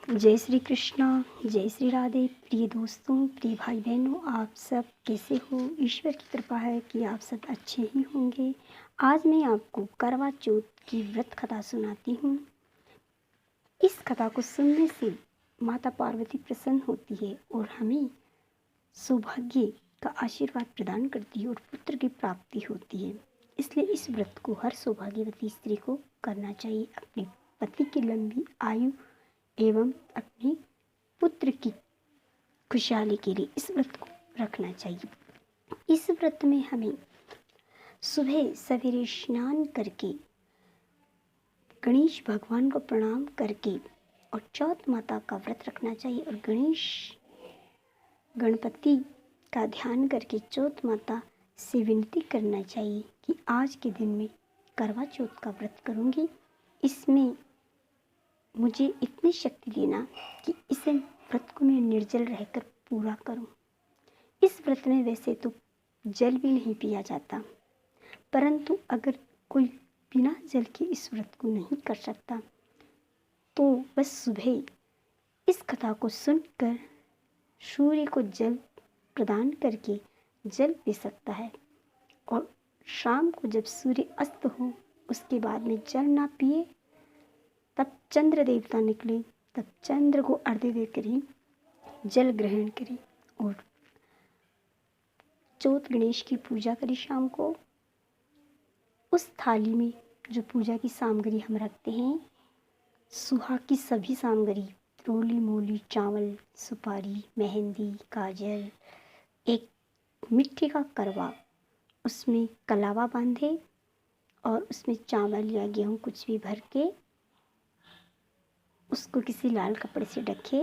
जय श्री कृष्णा, जय श्री राधे। प्रिय दोस्तों, प्रिय भाई बहनों, आप सब कैसे हो? ईश्वर की कृपा है कि आप सब अच्छे ही होंगे। आज मैं आपको करवा चौथ की व्रत कथा सुनाती हूँ। इस कथा को सुनने से माता पार्वती प्रसन्न होती है और हमें सौभाग्य का आशीर्वाद प्रदान करती है और पुत्र की प्राप्ति होती है। इसलिए इस व्रत को हर सौभाग्यवती स्त्री को करना चाहिए। अपने पति की लंबी आयु एवं अपने पुत्र की खुशहाली के लिए इस व्रत को रखना चाहिए। इस व्रत में हमें सुबह सवेरे स्नान करके गणेश भगवान को प्रणाम करके और चौथ माता का व्रत रखना चाहिए और गणपति का ध्यान करके चौथ माता से विनती करना चाहिए कि आज के दिन में करवा चौथ का व्रत करूँगी, इसमें मुझे इतनी शक्ति देना कि इसे व्रत को मैं निर्जल रहकर पूरा करूं। इस व्रत में वैसे तो जल भी नहीं पिया जाता, परंतु अगर कोई बिना जल के इस व्रत को नहीं कर सकता तो बस सुबह इस कथा को सुनकर सूर्य को जल प्रदान करके जल पी सकता है और शाम को जब सूर्य अस्त हो उसके बाद में जल ना पिए, तब चंद्र देवता निकले, तब चंद्र को अर्घ्य देकर ही जल ग्रहण करें और चौथ गणेश की पूजा करें। शाम को उस थाली में जो पूजा की सामग्री हम रखते हैं, सुहाग की सभी सामग्री, रोली मोली, चावल, सुपारी, मेहंदी, काजल, एक मिट्टी का करवा, उसमें कलावा बांधे और उसमें चावल या गेहूँ कुछ भी भर के उसको किसी लाल कपड़े से ढके।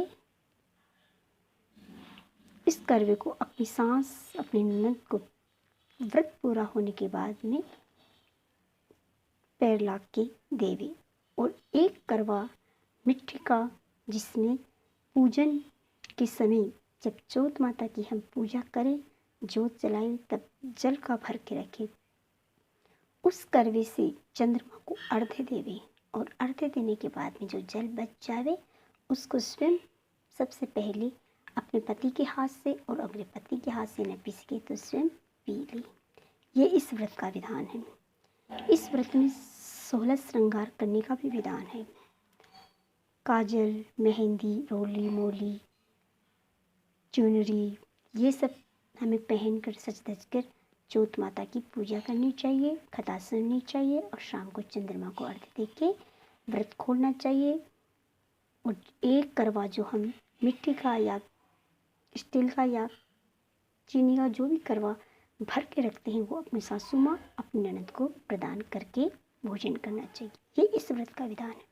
इस करवे को अपनी सास, अपनी ननद को व्रत पूरा होने के बाद में पैर लाग के देवे और एक करवा मिट्टी का, जिसमें पूजन के समय जब चौथ माता की हम पूजा करें, जोत जलाएं, तब जल का भर के रखें। उस करवे से चंद्रमा को अर्घ्य देवे और अर्घ्य देने के बाद में जो जल बच जावे उसको स्वयं सबसे पहले अपने पति के हाथ से और अपने पति के हाथ से न पी सके तो स्वयं पी ली। ये इस व्रत का विधान है। इस व्रत में 16 श्रृंगार करने का भी विधान है। काजल, मेहंदी, रोली मोली, चुनरी, ये सब हमें पहनकर सज धज कर चौथ माता की पूजा करनी चाहिए, कथा सुननी चाहिए और शाम को चंद्रमा को अर्घ्य देके व्रत खोलना चाहिए। और एक करवा जो हम मिट्टी का या स्टील का या चीनी का जो भी करवा भर के रखते हैं, वो अपनी सासू माँ, अपनी ननद को प्रदान करके भोजन करना चाहिए। ये इस व्रत का विधान है।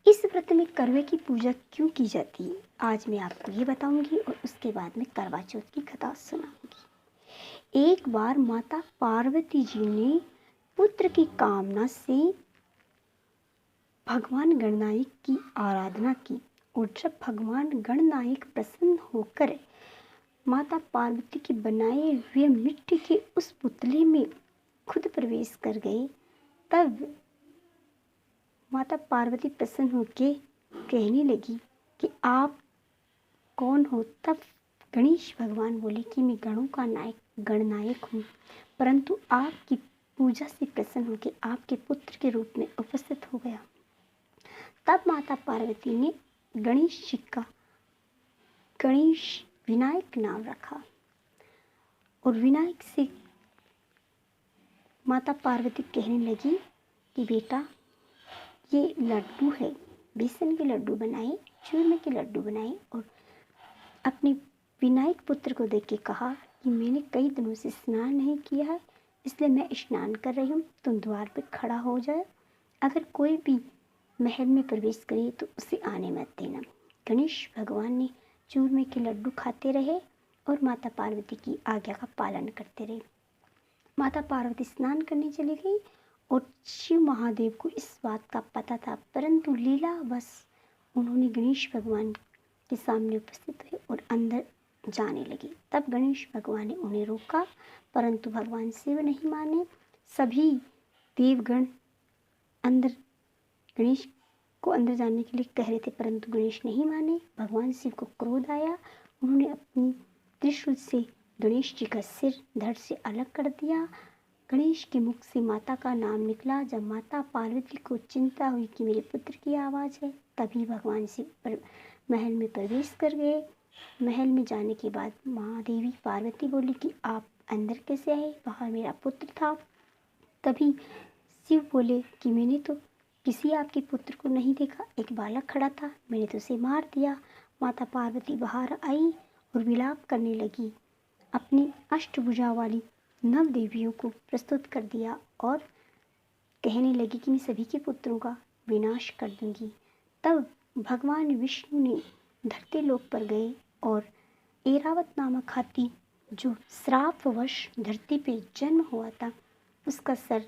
इस व्रत में करवे की पूजा क्यों की जाती है, आज मैं आपको ये बताऊंगी और उसके बाद में करवा चौथ की कथा सुनाऊंगी। एक बार माता पार्वती जी ने पुत्र की कामना से भगवान गणनायक की आराधना की और जब भगवान गणनायक प्रसन्न होकर माता पार्वती के बनाए हुए मिट्टी के उस पुतले में खुद प्रवेश कर गए, तब माता पार्वती प्रसन्न होकर कहने लगी कि आप कौन हो। तब गणेश भगवान बोले कि मैं गणों का नायक गणनायक हूँ, परंतु आपकी पूजा से प्रसन्न होकर आपके पुत्र के रूप में उपस्थित हो गया। तब माता पार्वती ने गणेश जी का गणेश विनायक नाम रखा और विनायक से माता पार्वती कहने लगी कि बेटा, ये लड्डू है, बेसन के लड्डू बनाए, चूरमे के लड्डू बनाए और अपने विनायक पुत्र को देख के कहा कि मैंने कई दिनों से स्नान नहीं किया है, इसलिए मैं स्नान कर रही हूँ, तुम द्वार पर खड़ा हो जाए, अगर कोई भी महल में प्रवेश करे तो उसे आने मत देना। गणेश भगवान ने चूरमे के लड्डू खाते रहे और माता पार्वती की आज्ञा का पालन करते रहे। माता पार्वती स्नान करने चली गई और शिव महादेव को इस बात का पता था, परंतु लीलावश उन्होंने गणेश भगवान के सामने उपस्थित हुए और अंदर जाने लगे। तब गणेश भगवान ने उन्हें रोका, परंतु भगवान शिव नहीं माने। सभी देवगण अंदर जाने गणेश को अंदर जाने के लिए कह रहे थे, परंतु गणेश नहीं माने। भगवान शिव को क्रोध आया। उन्होंने अपनी त्रिशूल से गणेश जी का सिर धड़ से अलग कर दिया। गणेश के मुख से माता का नाम निकला। जब माता पार्वती को चिंता हुई कि मेरे पुत्र की आवाज़ है, तभी भगवान शिव महल में प्रवेश कर गए। महल में जाने के बाद महादेवी पार्वती बोली कि आप अंदर कैसे आए, बाहर मेरा पुत्र था। तभी शिव बोले कि मैंने तो किसी आपके पुत्र को नहीं देखा, एक बालक खड़ा था, मैंने तो उसे मार दिया। माता पार्वती बाहर आई और विलाप करने लगी। अपनी अष्टभुजा वाली नव देवियों को प्रस्तुत कर दिया और कहने लगी कि मैं सभी के पुत्रों का विनाश कर दूंगी। तब भगवान विष्णु ने धरती लोक पर गए और ऐरावत नामक हाथी, जो श्रापवश धरती पे जन्म हुआ था, उसका सर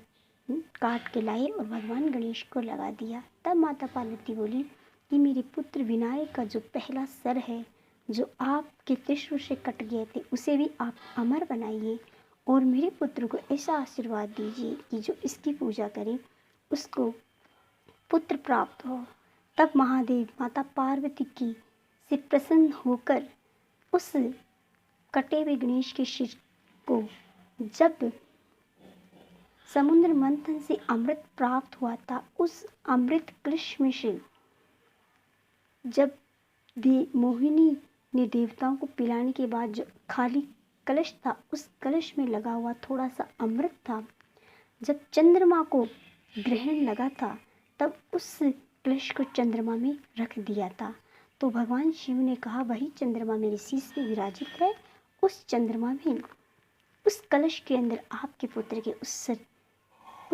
काट के लाए और भगवान गणेश को लगा दिया। तब माता पार्वती बोली कि मेरे पुत्र विनायक का जो पहला सर है, जो आपके त्रिशूल से कट गए थे, उसे भी आप अमर बनाइए और मेरे पुत्र को ऐसा आशीर्वाद दीजिए कि जो इसकी पूजा करे उसको पुत्र प्राप्त हो। तब महादेव माता पार्वती की से प्रसन्न होकर उस कटे हुए गणेश के सिर को, जब समुद्र मंथन से अमृत प्राप्त हुआ था, उस अमृत कलश में से जब मोहिनी ने देवताओं को पिलाने के बाद जो खाली कलश था, उस कलश में लगा हुआ थोड़ा सा अमृत था। जब चंद्रमा को ग्रहण लगा था, तब उस कलश को चंद्रमा में रख दिया था। तो भगवान शिव ने कहा, वही चंद्रमा मेरे शीश में विराजित है, उस चंद्रमा में, उस कलश के अंदर आपके पुत्र के उस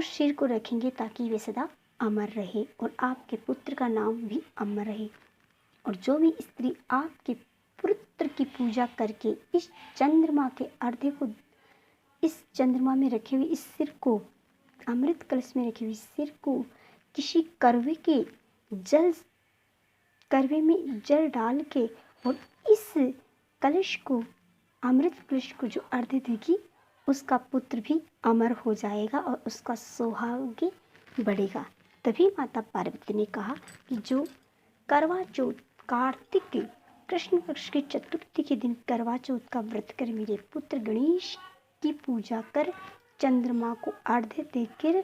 सिर को रखेंगे ताकि वे सदा अमर रहे और आपके पुत्र का नाम भी अमर रहे। और जो भी स्त्री आपके पुत्र की पूजा करके इस चंद्रमा के अर्धे को, इस चंद्रमा में रखे हुए इस सिर को, अमृत कलश में रखे हुए सिर को किसी करवे में जल डाल के और इस कलश को, अमृत कलश को जो अर्धे देगी, उसका पुत्र भी अमर हो जाएगा और उसका सौभाग्य बढ़ेगा। तभी माता पार्वती ने कहा कि जो करवा चौथ, कार्तिक कृष्ण पक्ष की चतुर्थी के दिन करवा चौथ का व्रत कर मेरे पुत्र गणेश की पूजा कर चंद्रमा को अर्धे देकर,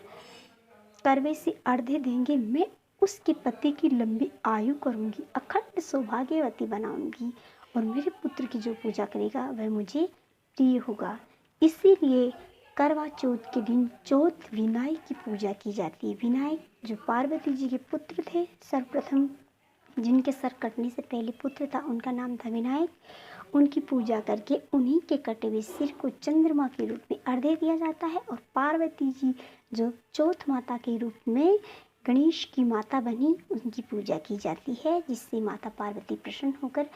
करवे से अर्धे देंगे, मैं उसके पति की लंबी आयु करूंगी, अखंड सौभाग्यवती बनाऊंगी और मेरे पुत्र की जो पूजा करेगा वह मुझे प्रिय होगा। इसीलिए करवा चौथ के दिन चौथ विनायक की पूजा की जाती है। विनायक जो पार्वती जी के पुत्र थे, सर्वप्रथम जिनके सर कटने से पहले पुत्र था, उनका नाम था विनायक। उनकी पूजा करके उन्हीं के कटे हुए सिर को चंद्रमा के रूप में अर्धे दिया जाता है और पार्वती जी जो चौथ माता के रूप में गणेश की माता बनी, उनकी पूजा की जाती है, जिससे माता पार्वती प्रसन्न होकर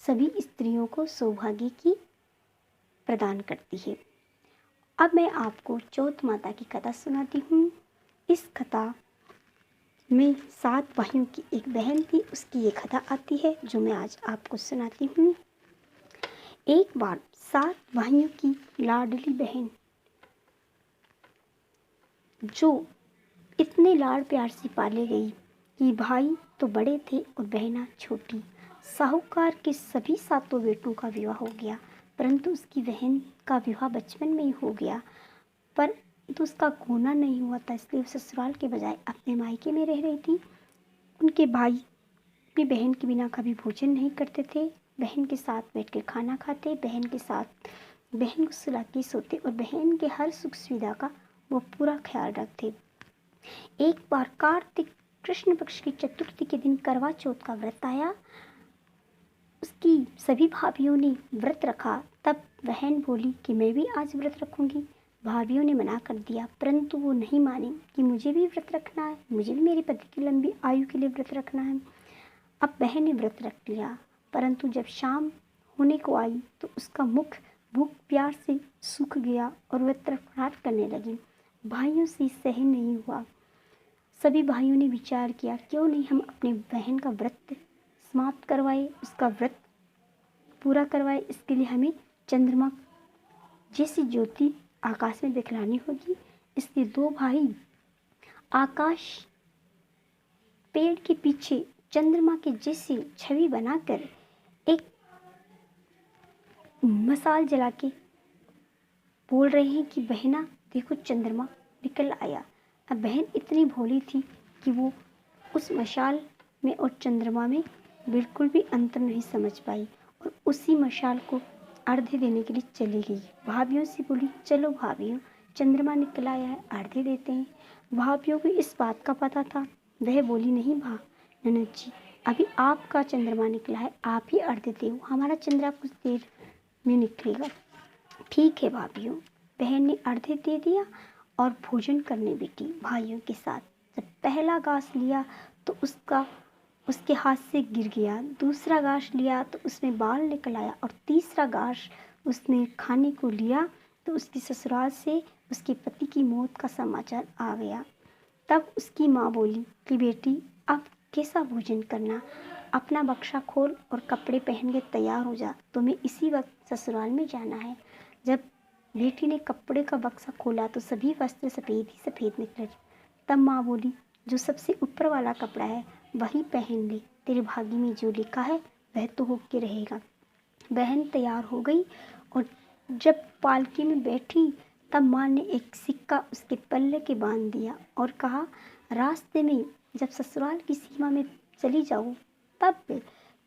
सभी स्त्रियों को सौभाग्य की प्रदान करती है। अब मैं आपको चौथ माता की कथा सुनाती हूँ। इस कथा में 7 भाइयों की एक बहन थी, उसकी ये कथा आती है जो मैं आज आपको सुनाती हूँ। एक बार 7 भाइयों की लाडली बहन, जो इतने लाड़ प्यार से पाले गई कि भाई तो बड़े थे और बहना छोटी। साहूकार के सभी 7 बेटों का विवाह हो गया, परंतु उसकी बहन का विवाह बचपन में ही हो गया, पर तो उसका गोना नहीं हुआ था, इसलिए ससुराल के बजाय अपने मायके में रह रही थी। उनके भाई अपनी बहन के बिना कभी भोजन नहीं करते थे, बहन के साथ बैठकर खाना खाते, बहन के साथ बहन को सुला के सोते और बहन के हर सुख सुविधा का वो पूरा ख्याल रखते। एक बार कार्तिक कृष्ण पक्ष की चतुर्थी के दिन करवा चौथ का व्रत आया। उसकी सभी भाभियों ने व्रत रखा। तब बहन बोली कि मैं भी आज व्रत रखूंगी। भाभियों ने मना कर दिया, परंतु वो नहीं मानी कि मुझे भी व्रत रखना है, मुझे भी मेरे पति की लंबी आयु के लिए व्रत रखना है। अब बहन ने व्रत रख लिया, परंतु जब शाम होने को आई तो उसका मुख भूख प्यास से सूख गया और वह तड़फड़ाहट करने लगी। भाइयों से सहन नहीं हुआ। सभी भाइयों ने विचार किया, क्यों नहीं हम अपने बहन का व्रत समाप्त करवाए, उसका व्रत पूरा करवाए। इसके लिए हमें चंद्रमा जैसी ज्योति आकाश में दिखलानी होगी। इसलिए 2 भाई आकाश पेड़ के पीछे चंद्रमा के जैसी छवि बनाकर एक मसाल जला के बोल रहे हैं कि बहना देखो चंद्रमा निकल आया। अब बहन इतनी भोली थी कि वो उस मशाल में और चंद्रमा में बिल्कुल भी अंतर नहीं समझ पाई और उसी मशाल को अर्घ्य देने के लिए चली गई। भाभियों से बोली, चलो भाभियों, चंद्रमा निकल आया है, अर्घ्य देते हैं। भाभियों को इस बात का पता था। वह बोली, नहीं ननद जी, अभी आपका चंद्रमा निकला है, आप ही अर्घ्य दो, हमारा चंद्रमा कुछ देर में निकलेगा। ठीक है भाभियों। बहन ने अर्घ्य दे दिया और भोजन करने बैठी भाइयों के साथ। जब पहला घास लिया तो उसके हाथ से गिर गया, दूसरा घास लिया तो उसमें बाल निकल आया और तीसरा घास उसने खाने को लिया तो उसकी ससुराल से उसके पति की मौत का समाचार आ गया। तब उसकी माँ बोली कि बेटी अब कैसा भोजन करना, अपना बक्सा खोल और कपड़े पहन के तैयार हो जा, तुम्हें इसी वक्त ससुराल में जाना है। जब बेटी ने कपड़े का बक्सा खोला तो सभी वस्त्र सफ़ेद ही सफ़ेद निकले। तब माँ बोली, जो सबसे ऊपर वाला कपड़ा है वही पहन ले, तेरे भाग्य में जो लिखा है वह तो होके रहेगा। बहन तैयार हो गई और जब पालकी में बैठी तब माँ ने एक सिक्का उसके पल्ले के बांध दिया और कहा, रास्ते में जब ससुराल की सीमा में चली जाओ तब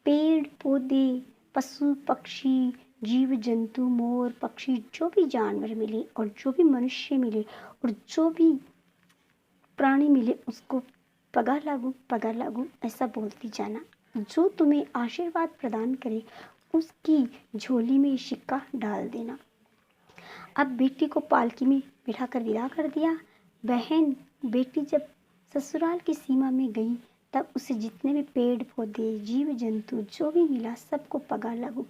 पेड़ पौधे, पशु पक्षी, जीव जंतु, मोर पक्षी, जो भी जानवर मिले और जो भी मनुष्य मिले और जो भी प्राणी मिले उसको पगा लागू ऐसा बोलती जाना। जो तुम्हें आशीर्वाद प्रदान करे उसकी झोली में सिक्का डाल देना। अब बेटी को पालकी में बिठाकर विदा कर दिया। बेटी जब ससुराल की सीमा में गई तब उसे जितने भी पेड़ पौधे, जीव जंतु जो भी मिला सबको पगा लागू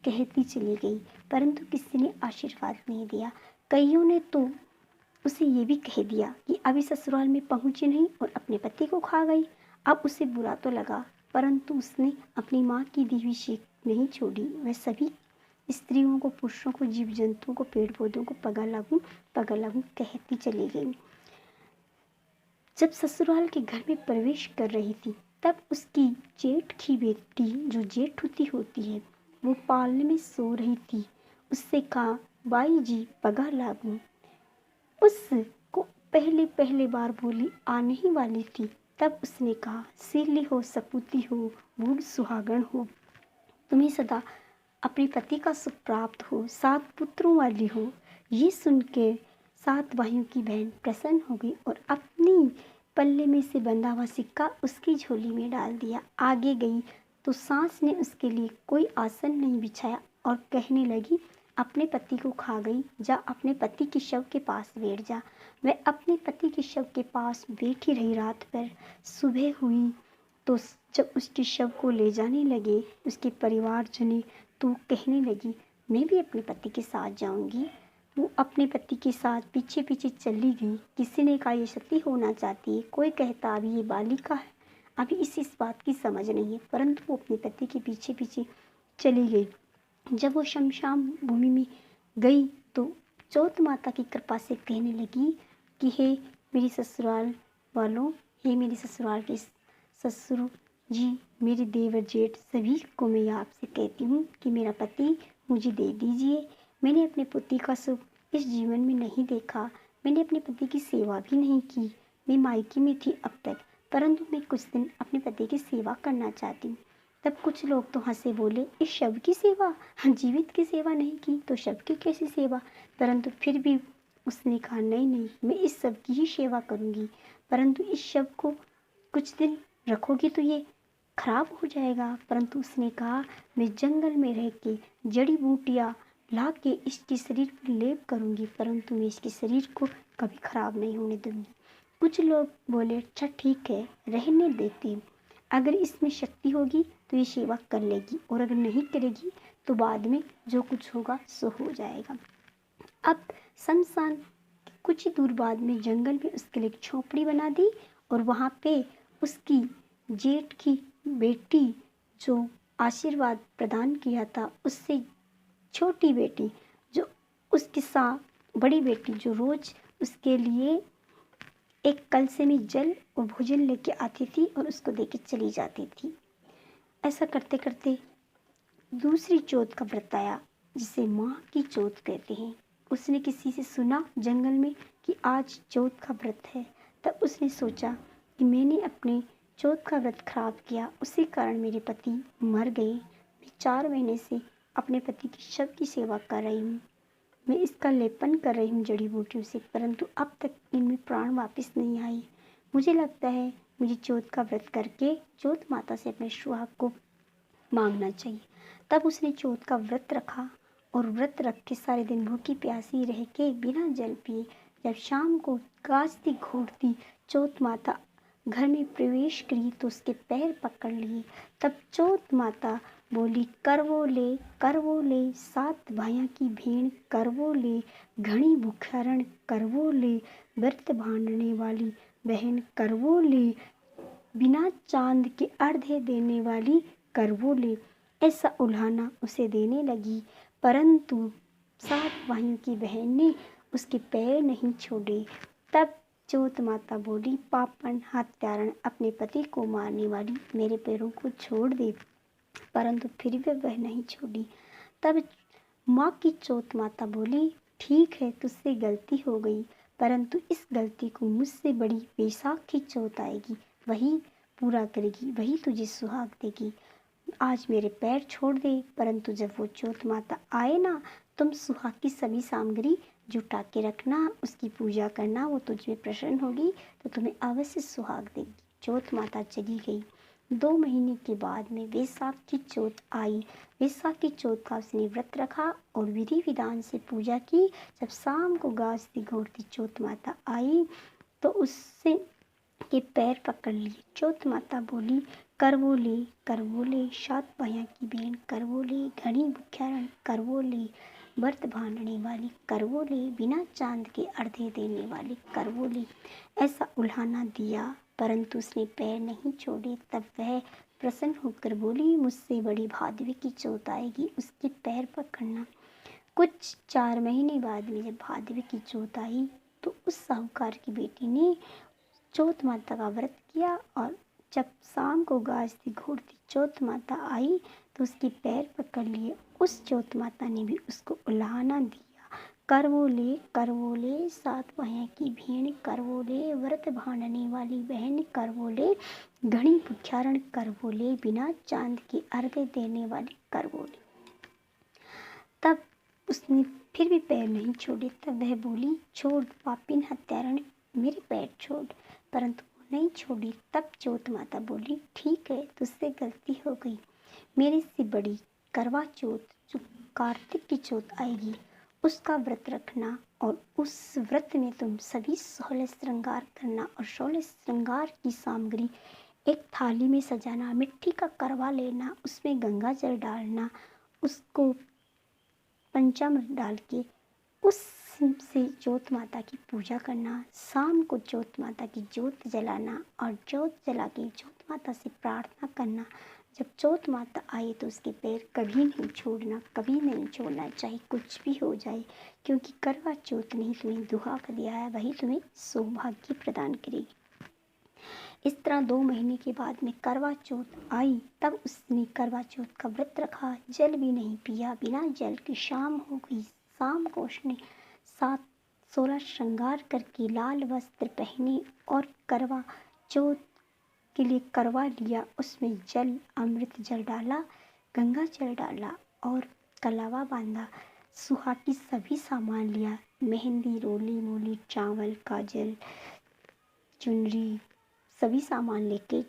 कहती चली गई, परंतु किसी ने आशीर्वाद नहीं दिया। कईयों ने तो उसे ये भी कह दिया कि अभी ससुराल में पहुंची नहीं और अपने पति को खा गई। अब उसे बुरा तो लगा, परंतु उसने अपनी माँ की दी हुई सीख नहीं छोड़ी। वह सभी स्त्रियों को, पुरुषों को, जीव जंतुओं को, पेड़ पौधों को पगा लागू कहती चली गई। जब ससुराल के घर में प्रवेश कर रही थी तब उसकी जेठ की बेटी, जो जेठुती होती है, वो पालने में सो रही थी। उससे कहा, बाई जी पगा लागू। उसको पहले बार बोली आने ही वाली थी तब उसने कहा, सीली हो, सपूती हो, बूढ़ सुहागण हो, तुम्हें सदा अपने पति का सुख प्राप्त हो, 7 पुत्रों वाली हो। ये सुन के 7 भाइयों की बहन प्रसन्न हो गई और अपनी पल्ले में से बंधा हुआ सिक्का उसकी झोली में डाल दिया। आगे गई तो सास ने उसके लिए कोई आसन नहीं बिछाया और कहने लगी, अपने पति को खा गई, जा अपने पति के शव के पास बैठ जा। वह अपने पति के शव के पास बैठी रही रात भर। सुबह हुई तो जब उसके शव को ले जाने लगे उसके परिवारजन तो कहने लगी, मैं भी अपने पति के साथ जाऊंगी। वो अपने पति के साथ पीछे पीछे चली गई। किसी ने कहा ये सती होना चाहती है, कोई कहता अभी ये बालिका है, अभी इस बात की समझ नहीं है, परंतु वो अपने पति के पीछे पीछे चली गई। जब वो शमशान भूमि में गई तो चौथ माता की कृपा से कहने लगी कि हे मेरी ससुराल वालों, हे मेरी ससुराल के ससुर जी, मेरे देवर जेठ, सभी को मैं आपसे कहती हूँ कि मेरा पति मुझे दे दीजिए। मैंने अपने पति का सुख इस जीवन में नहीं देखा, मैंने अपने पति की सेवा भी नहीं की। मैं मायके में थी अब तक, परंतु मैं कुछ दिन अपने पति की सेवा करना चाहती हूँ। तब कुछ लोग तो हंसे बोले, इस शव की सेवा, जीवित की सेवा नहीं की तो शव की कैसी सेवा। परंतु फिर भी उसने कहा, नहीं, मैं इस शव की ही सेवा करूँगी, परंतु इस शव को कुछ दिन रखोगी तो ये खराब हो जाएगा। परंतु उसने कहा, मैं जंगल में रह के जड़ी बूटियाँ ला के इसके शरीर पर लेप करूँगी, परंतु मैं इसके शरीर को कभी खराब नहीं होने दूँगी। कुछ लोग बोले, अच्छा ठीक है, रहने देती हूँ, अगर इसमें शक्ति होगी तो ये सेवा कर लेगी और अगर नहीं करेगी तो बाद में जो कुछ होगा सो हो जाएगा। अब शमशान कुछ ही दूर बाद में जंगल में उसके लिए एक झोपड़ी बना दी और वहाँ पे उसकी जेठ की बेटी जो आशीर्वाद प्रदान किया था, उससे छोटी बेटी जो उसके साथ बड़ी बेटी जो रोज उसके लिए एक कलसे में जल और भोजन लेके आती थी और उसको देके चली जाती थी। ऐसा करते करते दूसरी चौथ का व्रत आया, जिसे माँ की चौथ कहते हैं। उसने किसी से सुना जंगल में कि आज चौथ का व्रत है। तब उसने सोचा कि मैंने अपने चौथ का व्रत खराब किया, उसी कारण मेरे पति मर गए। मैं 4 महीने से अपने पति की शव की सेवा कर रही हूँ। मैं इसका लेपन कर रही हूँ जड़ी बूटियों से, परंतु अब तक इनमें प्राण वापस नहीं आए। मुझे लगता है मुझे चौथ का व्रत करके चौथ माता से अपने सुहाग को मांगना चाहिए। तब उसने चौथ का व्रत रखा और व्रत रख के सारे दिन भूखी प्यासी रह के बिना जल पिए जब शाम को गाजती घोटती चौथ माता घर में प्रवेश करी तो उसके पैर पकड़ लिए। तब चौथ माता बोली, करवो ले 7 भाइयों की भेंड़ करवो ले, घनी भूखारण करवो ले, व्रत भांडने वाली बहन करवो ले, बिना चांद के अर्घ्य देने वाली करवो ले। ऐसा उल्हाना उसे देने लगी, परंतु 7 भाइयों की बहन ने उसके पैर नहीं छोड़े। तब चौथ माता बोली, पापन हत्यारण अपने पति को मारने वाली, मेरे पैरों को छोड़ दे। परंतु फिर भी वह नहीं छोड़ी। तब माँ की चौथ माता बोली, ठीक है तुझसे गलती हो गई, परंतु इस गलती को मुझसे बड़ी बैसाखी चौथ आएगी, वही पूरा करेगी, वही तुझे सुहाग देगी। आज मेरे पैर छोड़ दे, परंतु जब वो चौथ माता आए ना, तुम सुहाग की सभी सामग्री जुटा के रखना, उसकी पूजा करना, वो तुझ में प्रसन्न होगी तो तुम्हें अवश्य सुहाग देगी। चौथ माता चली गई। 2 महीने के बाद में बैसाखी चौथ आई। बैसाखी चौथ का उसने व्रत रखा और विधि विधान से पूजा की। जब शाम को गाजती घोटती चौथ माता आई तो उससे के पैर पकड़ लिए। चौथ माता बोली, करवो ले 7 भाइयों की बहन करवो ले, घनी भूख्यारण करवो ले, व्रत भांडने वाली करवो ले, बिना चांद के अर्घ्य देने वाली करवो ले। ऐसा उल्हाना दिया, परंतु उसने पैर नहीं छोड़े। तब वह प्रसन्न होकर बोली, मुझसे बड़ी भादवी की चौथ आएगी, उसके पैर पकड़ना। कुछ 4 महीने बाद में जब भादवी की चौथ आई तो उस साहूकार की बेटी ने चौथ माता का व्रत किया और जब शाम को गाजती घोटती चौथ माता आई तो उसके पैर पकड़ लिए। उस चौथ माता ने भी उसको उल्हाना दिया, करवो ले 7 भाइयों की भेंड़ करवो ले, व्रत भांडने वाली बहन करवो ले, घनी भूख्यारण करवो ले, बिना चांद के अर्घ्य देने वाली करवो ले। तब उसने फिर भी पैर नहीं छोड़े। तब वह बोली, छोड़ पापिन हत्यारण, मेरे पैर छोड़, परंतु वो नहीं छोड़ी। तब चौथ माता बोली, ठीक है तुझसे गलती हो गई, मेरे से बड़ी करवा चौथ जो कार्तिक की चौथ आएगी उसका व्रत रखना और उस व्रत में तुम सभी 16 श्रृंगार करना और 16 श्रृंगार की सामग्री एक थाली में सजाना, मिट्टी का करवा लेना, उसमें गंगा जल डालना, उसको पंचामृत डाल के उससे चौथ माता की पूजा करना, शाम को चौथ माता की ज्योत जलाना और ज्योत जला के चौथ माता से प्रार्थना करना। जब चौथ माता आए तो उसके पैर कभी नहीं छोड़ना, कभी नहीं छोड़ना, चाहे कुछ भी हो जाए, क्योंकि करवा चौथ ने तुम्हें दुहाक दिया है, वही तुम्हें सौभाग्य प्रदान करेगी। इस तरह 2 महीने के बाद में करवा चौथ आई। तब उसने करवा चौथ का व्रत रखा, जल भी नहीं पिया, बिना जल की शाम हो गई। शाम को उसने 16 श्रृंगार करके लाल वस्त्र पहने और करवा चौथ के लिए करवा लिया, उसमें जल अमृत जल डाला, गंगा जल डाला और कलावा बांधा, सुहाग की सभी सामान लिया, मेहंदी, रोली मोली, चावल, काजल, चुनरी, सभी सामान लेके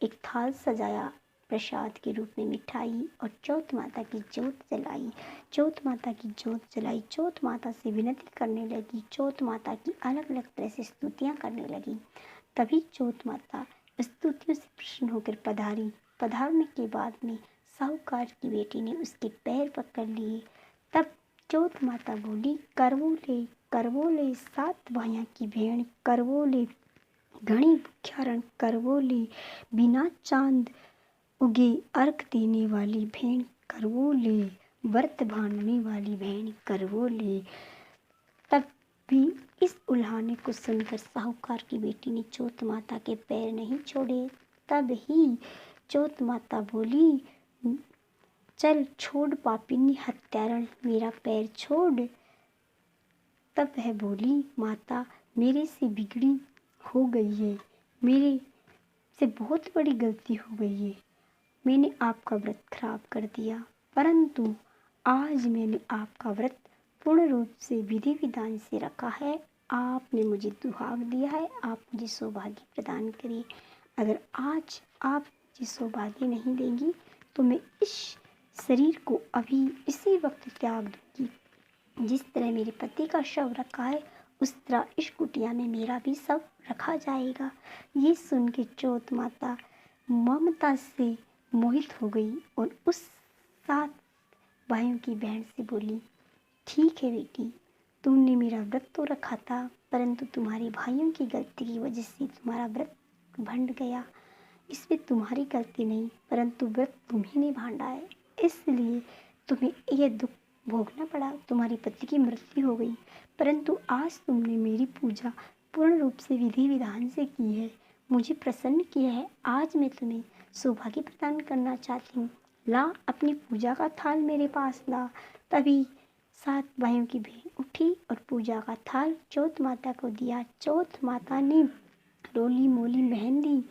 एक थाल सजाया प्रसाद के रूप में मिठाई और चौथ माता की ज्योत जलाई। चौथ माता की ज्योत जलाई, चौथ माता से विनती करने लगी, चौथ माता की अलग अलग तरह से स्तुतियाँ करने लगी। तभी चौथ माता स्तुतियों से प्रसन्न होकर पधारी। पधारने के बाद में साहूकार की बेटी ने उसके पैर पकड़ लिए। तब चौथ माता बोली, करवो ले 7 भाइयों की भेंड़ करवो ले, घनी भूख्यारण करवो ले, बिना चांद उगे अर्घ देने वाली भेंड़ करवो ले, व्रत भांडने वाली भेंड़ करवो ले। तब भी इस उल्हाने को सुनकर साहूकार की बेटी ने चौथ माता के पैर नहीं छोड़े। तब ही चौथ माता बोली, चल छोड़ पापिनी हत्यारण, मेरा पैर छोड़। तब वह बोली, माता मेरे से बिगड़ी हो गई है, मेरे से बहुत बड़ी गलती हो गई है, मैंने आपका व्रत खराब कर दिया, परंतु आज मैंने आपका व्रत पूर्ण रूप से विधि विधान से रखा है। आपने मुझे दुहाग दिया है, आप मुझे सौभाग्य प्रदान करिए। अगर आज आप मुझे सौभाग्य नहीं देंगी तो मैं इस शरीर को अभी इसी वक्त त्याग दूंगी। जिस तरह मेरे पति का शव रखा है उस तरह इस कुटिया में मेरा भी शव रखा जाएगा। ये सुन के चौथ माता ममता से मोहित हो गई और उस 7 भाइयों की बहन से बोली, ठीक है बेटी, तुमने मेरा व्रत तो रखा था, परंतु तुम्हारे भाइयों की गलती की वजह से तुम्हारा व्रत भंड गया। इसमें तुम्हारी गलती नहीं, परंतु व्रत तुम्ही ने भांडा है, इसलिए तुम्हें यह दुख भोगना पड़ा। तुम्हारे पति की मृत्यु हो गई, परंतु आज तुमने मेरी पूजा पूर्ण रूप से विधि विधान से की है, मुझे प्रसन्न किया है। आज मैं तुम्हें सौभाग्य प्रदान करना चाहती हूँ। ला अपनी पूजा का थाल मेरे पास ला। तभी 7 भाइयों की बहन उठी और पूजा का थाल चौथ माता को दिया। चौथ माता ने रोली मोली मेहंदी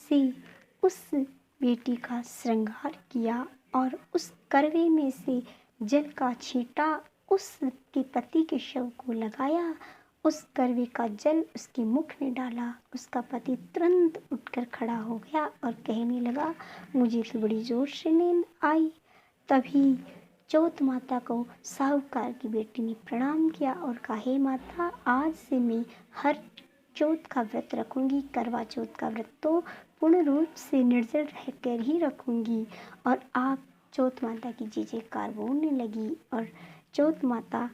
से उस बेटी का श्रृंगार किया और उस करवे में से जल का छींटा उसके पति के शव को लगाया। उस करवे का जल उसके मुख में डाला। उसका पति तुरंत उठकर खड़ा हो गया और कहने लगा, मुझे तो बड़ी जोर से नींद आई। तभी चौथ माता को साहूकार की बेटी ने प्रणाम किया और कहा, हे माता, आज से मैं हर चौथ का व्रत रखूंगी। करवा चौथ का व्रत तो पूर्ण रूप से निर्जल रहकर ही रखूंगी। और आप चौथ माता की जय जयकार बोलने लगी और चौथ माता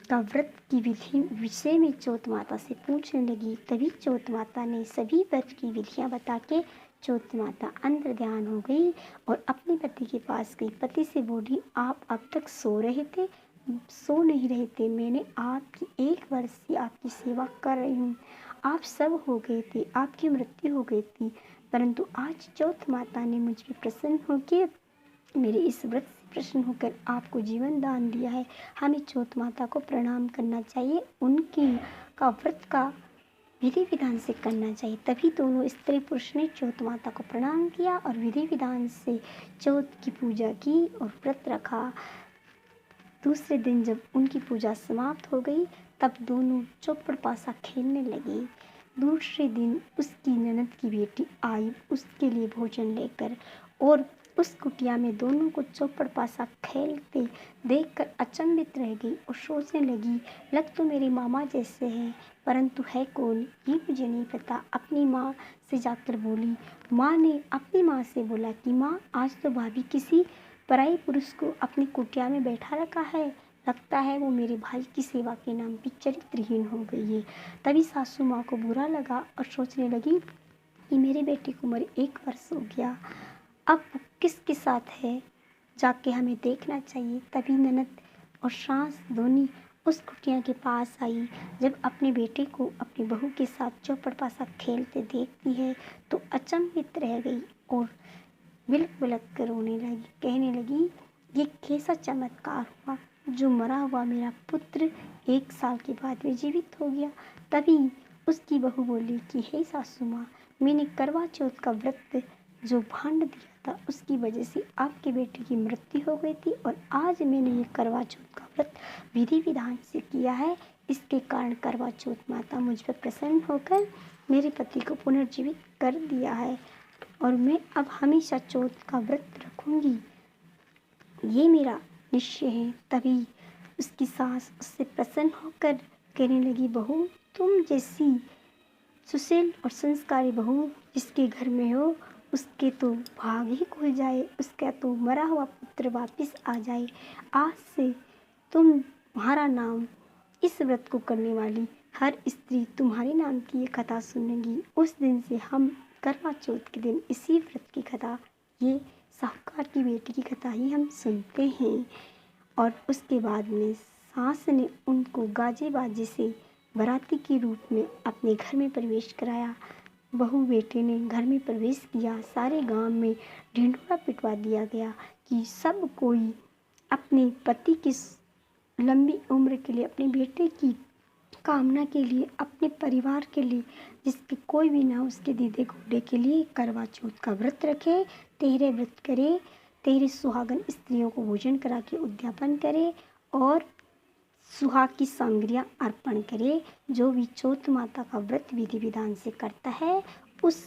का व्रत की विधि विषय में चौथ माता से पूछने लगी। तभी चौथ माता ने सभी व्रत की विधियां बता के चौथ माता अंतर ध्यान हो गई और अपने पति के पास गई। पति से बोली, आप अब तक सो रहे थे? सो नहीं रहे थे, मैंने आपकी 1 वर्ष से आपकी सेवा कर रही हूँ। आप सब हो गए थे, आपकी मृत्यु हो गई थी, परंतु आज चौथ माता ने मुझ पर प्रसन्न होकर मेरे इस व्रत से प्रसन्न होकर आपको जीवन दान दिया है। हमें चौथ माता को प्रणाम करना चाहिए, उनकी का व्रत का विधि विधान से करना चाहिए। तभी दोनों स्त्री पुरुष ने चौथ माता को प्रणाम किया और विधि विधान से चौथ की पूजा की और व्रत रखा। दूसरे दिन जब उनकी पूजा समाप्त हो गई तब दोनों चौपड़ पासा खेलने लगे। दूसरे दिन उसकी ननद की बेटी आई उसके लिए भोजन लेकर और उस कुटिया में दोनों को चौपड़ पासा खेलते देखकर अचंभित रह गई और सोचने लगी, लग तो मेरे मामा जैसे हैं, परंतु है कौन ये मुझे नहीं पता। अपनी माँ से जाकर बोली। माँ ने अपनी माँ से बोला कि माँ, आज तो भाभी किसी पराई पुरुष को अपनी कुटिया में बैठा रखा है, लगता है वो मेरे भाई की सेवा के नाम पर चरित्रहीन हो गई है। तभी सासू माँ को बुरा लगा और सोचने लगी कि मेरे बेटे को उम्र 1 वर्ष हो गया, अब किसके साथ है, जाके हमें देखना चाहिए। तभी ननद और सास दोनों उस कुटिया के पास आई। जब अपने बेटे को अपनी बहू के साथ चौपड़ पासा खेलते देखती है तो अचंभित रह गई और बिलक बिलक कर रोने लगी, कहने लगी, ये कैसा चमत्कार हुआ, जो मरा हुआ मेरा पुत्र 1 साल के बाद में जीवित हो गया। तभी उसकी बहू बोली कि हे सासू माँ, मैंने करवा चौथ का व्रत जो भांड दिया था उसकी वजह से आपके बेटे की मृत्यु हो गई थी और आज मैंने ये करवा चौथ का व्रत विधि विधान से किया है। इसके कारण करवा चौथ माता मुझ पर प्रसन्न होकर मेरे पति को पुनर्जीवित कर दिया है और मैं अब हमेशा चौथ का व्रत रखूंगी, ये मेरा निश्चय है। तभी उसकी सास उससे प्रसन्न होकर कहने लगी, बहू, तुम जैसी सुशील और संस्कारी बहू जिसके घर में हो उसके तो भाग ही खुल जाए, उसका तो मरा हुआ पुत्र वापस आ जाए। आज से तुम्हारा नाम, इस व्रत को करने वाली हर स्त्री तुम्हारे नाम की ये कथा सुनेगी। उस दिन से हम करवा चौथ के दिन इसी व्रत की कथा, ये साहूकार की बेटी की कथा ही हम सुनते हैं। और उसके बाद में सास ने उनको गाजे बाजे से बाराती के रूप में अपने घर में प्रवेश कराया। बहू बेटे ने घर में प्रवेश किया। सारे गांव में ढिंढोरा पिटवा दिया गया कि सब कोई अपने पति की लंबी उम्र के लिए, अपने बेटे की कामना के लिए, अपने परिवार के लिए, जिसके कोई भी ना उसके दीदे गुड्डे के लिए करवा चौथ का व्रत रखे, तेरह व्रत करे, तेरह सुहागन स्त्रियों को भोजन करा के उद्यापन करे और सुहाग की सामग्रियाँ अर्पण करे। जो भी चौथ माता का व्रत विधि विधान से करता है उस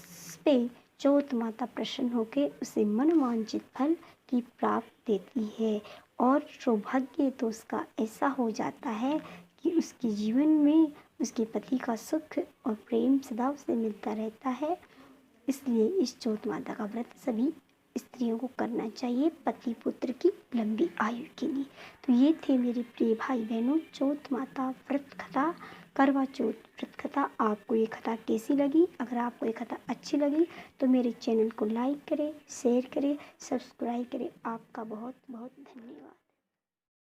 पे चौथ माता प्रसन्न होकर उसे मनोवांछित फल की प्राप्त देती है और सौभाग्य तो उसका ऐसा हो जाता है कि उसके जीवन में उसके पति का सुख और प्रेम सदा उसे मिलता रहता है। इसलिए इस चौथ माता का व्रत सभी स्त्रियों को करना चाहिए पति पुत्र की लंबी आयु के लिए। तो ये थे मेरे प्रिय भाई बहनों चौथ माता व्रत कथा, करवा चौथ व्रत कथा। आपको ये कथा कैसी लगी? अगर आपको ये कथा अच्छी लगी तो मेरे चैनल को लाइक करें, शेयर करें, सब्सक्राइब करें। आपका बहुत बहुत धन्यवाद।